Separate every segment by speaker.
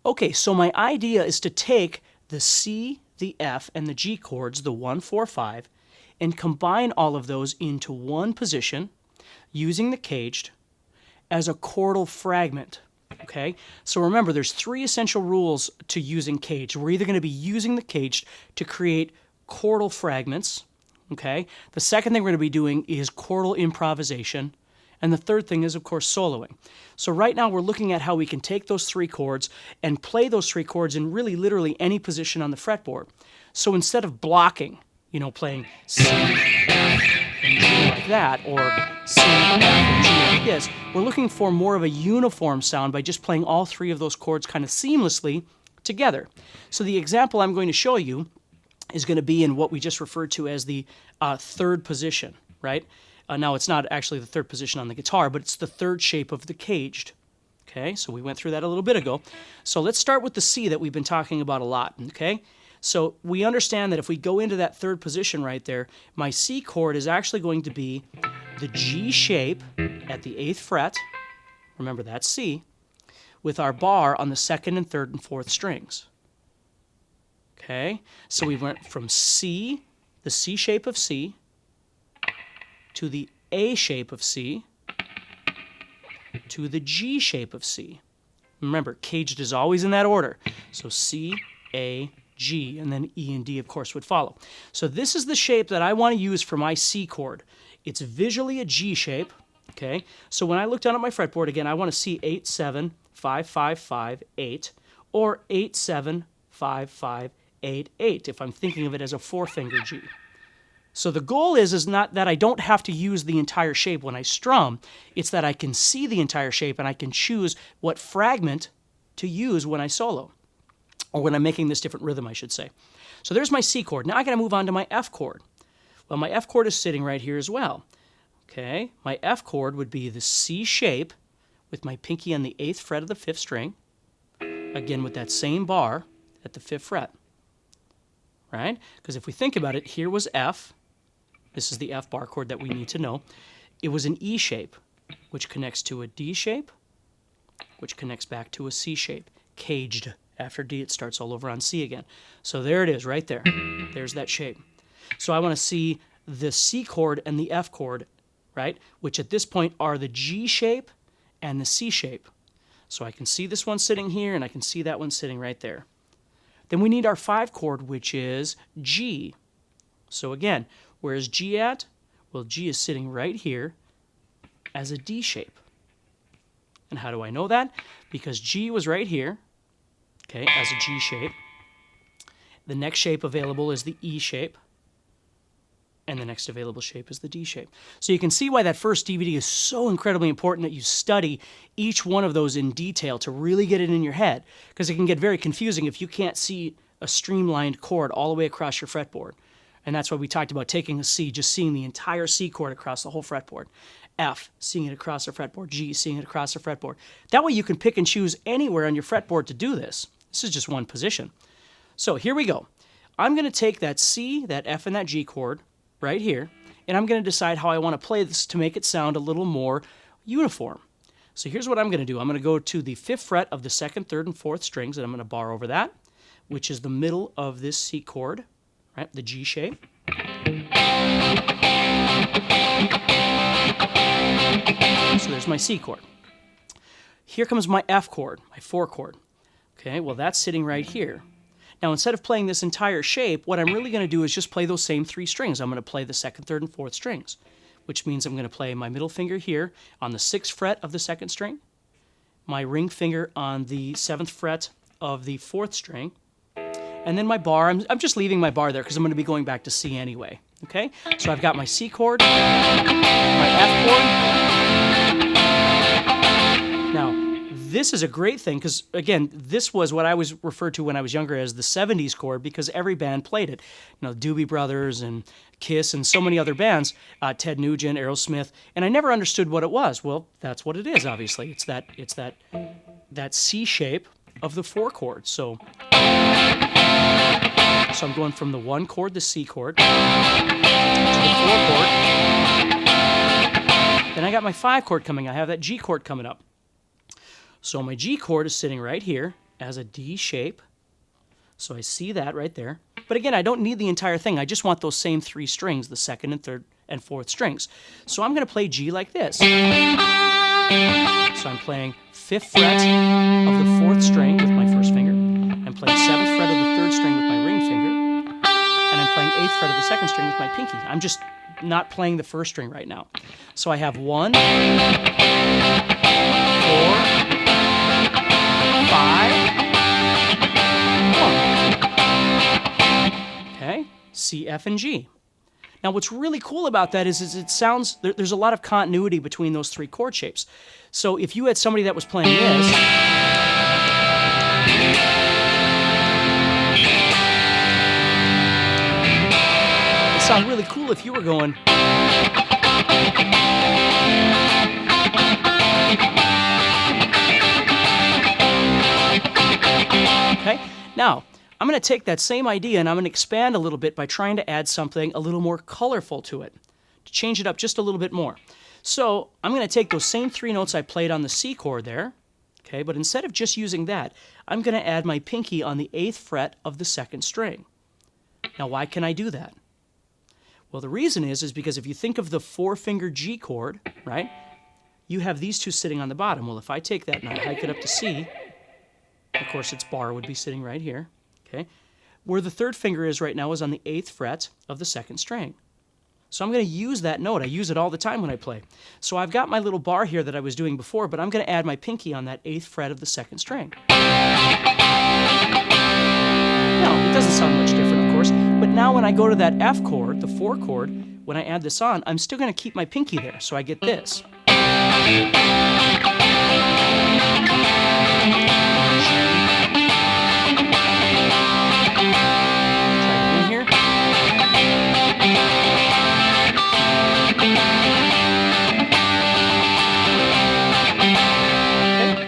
Speaker 1: Okay, so my idea is to take the C, the F, and the G chords, the 1, 4, 5, and combine all of those into one position using the CAGED as a chordal fragment. Okay, so remember there's three essential rules to using CAGED. We're either going to be using the CAGED to create chordal fragments. Okay, the second thing we're going to be doing is chordal improvisation. And the third thing is, of course, soloing. So right now we're looking at how we can take those three chords and play those three chords in really literally any position on the fretboard. So instead of blocking, playing C, F, and G like that, or C, F, and G like this, we're looking for more of a uniform sound by just playing all three of those chords kind of seamlessly together. So the example I'm going to show you is going to be in what we just referred to as the third position, right? Now, it's not actually the third position on the guitar, but it's the third shape of the CAGED. Okay, so we went through that a little bit ago. So let's start with the C that we've been talking about a lot, okay? So we understand that if we go into that third position right there, my C chord is actually going to be the G shape at the 8th fret, remember that's C, with our bar on the 2nd and 3rd and 4th strings. Okay, so we went from C, the C shape of C, to the A shape of C, to the G shape of C. Remember, CAGED is always in that order. So C, A, G, and then E and D, of course, would follow. So this is the shape that I want to use for my C chord. It's visually a G shape, okay? So when I look down at my fretboard, again, I want to see 8, 7, 5, 5, 5, 8, or 8, 7, 5, 5, 8, 8, if I'm thinking of it as a four-finger G. So the goal is not that I don't have to use the entire shape when I strum, it's that I can see the entire shape and I can choose what fragment to use when I solo, or when I'm making this different rhythm, I should say. So there's my C chord. Now I got to move on to my F chord. Well, my F chord is sitting right here as well. Okay, my F chord would be the C shape with my pinky on the 8th fret of the 5th string, again with that same bar at the 5th fret, right? Because if we think about it, here was F. This is the F bar chord that we need to know. It was an E shape, which connects to a D shape, which connects back to a C shape. CAGED. After D, it starts all over on C again. So there it is, right there. There's that shape. So I want to see the C chord and the F chord, right? Which at this point are the G shape and the C shape. So I can see this one sitting here, and I can see that one sitting right there. Then we need our 5 chord, which is G. So again, where's G at? Well, G is sitting right here as a D shape. And how do I know that? Because G was right here, okay, as a G shape. The next shape available is the E shape. And the next available shape is the D shape. So you can see why that first DVD is so incredibly important that you study each one of those in detail to really get it in your head, because it can get very confusing if you can't see a streamlined chord all the way across your fretboard. And that's why we talked about taking a C, just seeing the entire C chord across the whole fretboard. F, seeing it across the fretboard. G, seeing it across the fretboard. That way you can pick and choose anywhere on your fretboard to do this. This is just one position. So here we go. I'm going to take that C, that F, and that G chord right here, and I'm going to decide how I want to play this to make it sound a little more uniform. So here's what I'm going to do. I'm going to go to the 5th fret of the 2nd, 3rd, and 4th strings, and I'm going to bar over that, which is the middle of this C chord, right, the G shape. So there's my C chord. Here comes my F chord, my 4 chord. Okay, well that's sitting right here. Now, instead of playing this entire shape, what I'm really going to do is just play those same 3 strings. I'm going to play the 2nd, 3rd, and 4th strings, which means I'm going to play my middle finger here on the 6th fret of the 2nd string, my ring finger on the 7th fret of the 4th string, and then my bar. I'm just leaving my bar there because I'm going to be going back to C anyway. Okay, so I've got my C chord, my F chord. Now, this is a great thing because, again, this was what I was referred to when I was younger as the 70s chord because every band played it. You know, Doobie Brothers and Kiss and so many other bands, Ted Nugent, Aerosmith, and I never understood what it was. Well, that's what it is, obviously. It's that C shape of the 4 chords. So I'm going from the 1 chord, the C chord, to the 4 chord. Then I got my 5 chord coming. I have that G chord coming up. So my G chord is sitting right here, as a D shape. So I see that right there. But again, I don't need the entire thing. I just want those same 3 strings, the second and third and fourth strings. So I'm going to play G like this. So I'm playing 5th fret of the 4th string with my first finger. I'm playing 7th fret of the 3rd string with my ring finger. And I'm playing 8th fret of the 2nd string with my pinky. I'm just not playing the 1st string right now. So I have 1, 4, 5, 1. Okay, C, F, and G. Now what's really cool about that is it sounds, there's a lot of continuity between those 3 chord shapes. So if you had somebody that was playing this, it'd sound really cool if you were going. Okay, now I'm going to take that same idea and I'm going to expand a little bit by trying to add something a little more colorful to it, to change it up just a little bit more. So I'm going to take those same 3 notes I played on the C chord there, okay, but instead of just using that, I'm going to add my pinky on the 8th fret of the 2nd string. Now why can I do that? Well, the reason is because if you think of the 4-finger G chord, right, you have these 2 sitting on the bottom. Well, if I take that and I hike it up to C, of course its bar would be sitting right here. Okay, where the 3rd finger is right now is on the 8th fret of the 2nd string. So I'm going to use that note. I use it all the time when I play. So I've got my little bar here that I was doing before, but I'm going to add my pinky on that 8th fret of the 2nd string. Now, it doesn't sound much different, of course, but now when I go to that F chord, the 4 chord, when I add this on, I'm still going to keep my pinky there, so I get this.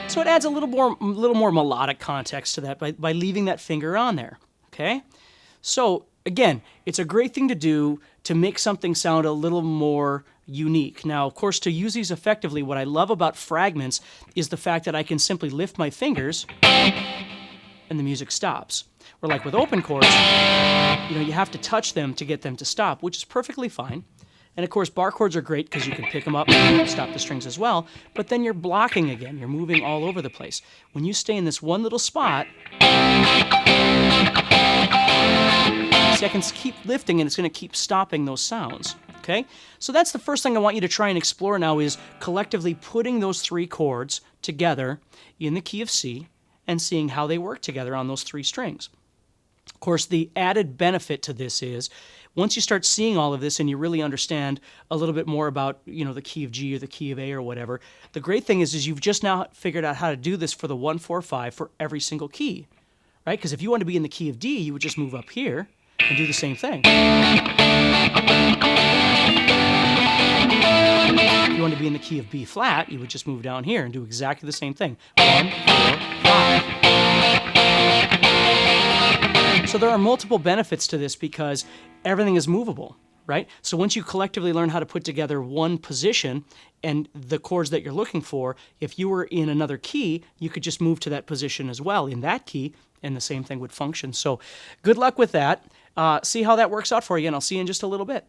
Speaker 1: So it adds a little more melodic context to that by leaving that finger on there, okay? So again, it's a great thing to do to make something sound a little more unique. Now, of course, to use these effectively, what I love about fragments is the fact that I can simply lift my fingers and the music stops. Where like with open chords, you have to touch them to get them to stop, which is perfectly fine. And of course, bar chords are great because you can pick them up and stop the strings as well, but then you're blocking again. You're moving all over the place. When you stay in this one little spot, see, I can keep lifting and it's going to keep stopping those sounds. Okay? So that's the first thing I want you to try and explore now is collectively putting those 3 chords together in the key of C and seeing how they work together on those 3 strings. Of course, the added benefit to this is once you start seeing all of this and you really understand a little bit more about, the key of G or the key of A or whatever, the great thing is you've just now figured out how to do this for the 1, 4, 5 for every single key, right? Because if you want to be in the key of D, you would just move up here and do the same thing. If you want to be in the key of B flat, you would just move down here and do exactly the same thing. 1, 4, 5. So there are multiple benefits to this because everything is movable, right? So once you collectively learn how to put together one position and the chords that you're looking for, if you were in another key, you could just move to that position as well in that key, and the same thing would function. So good luck with that. See how that works out for you, and I'll see you in just a little bit.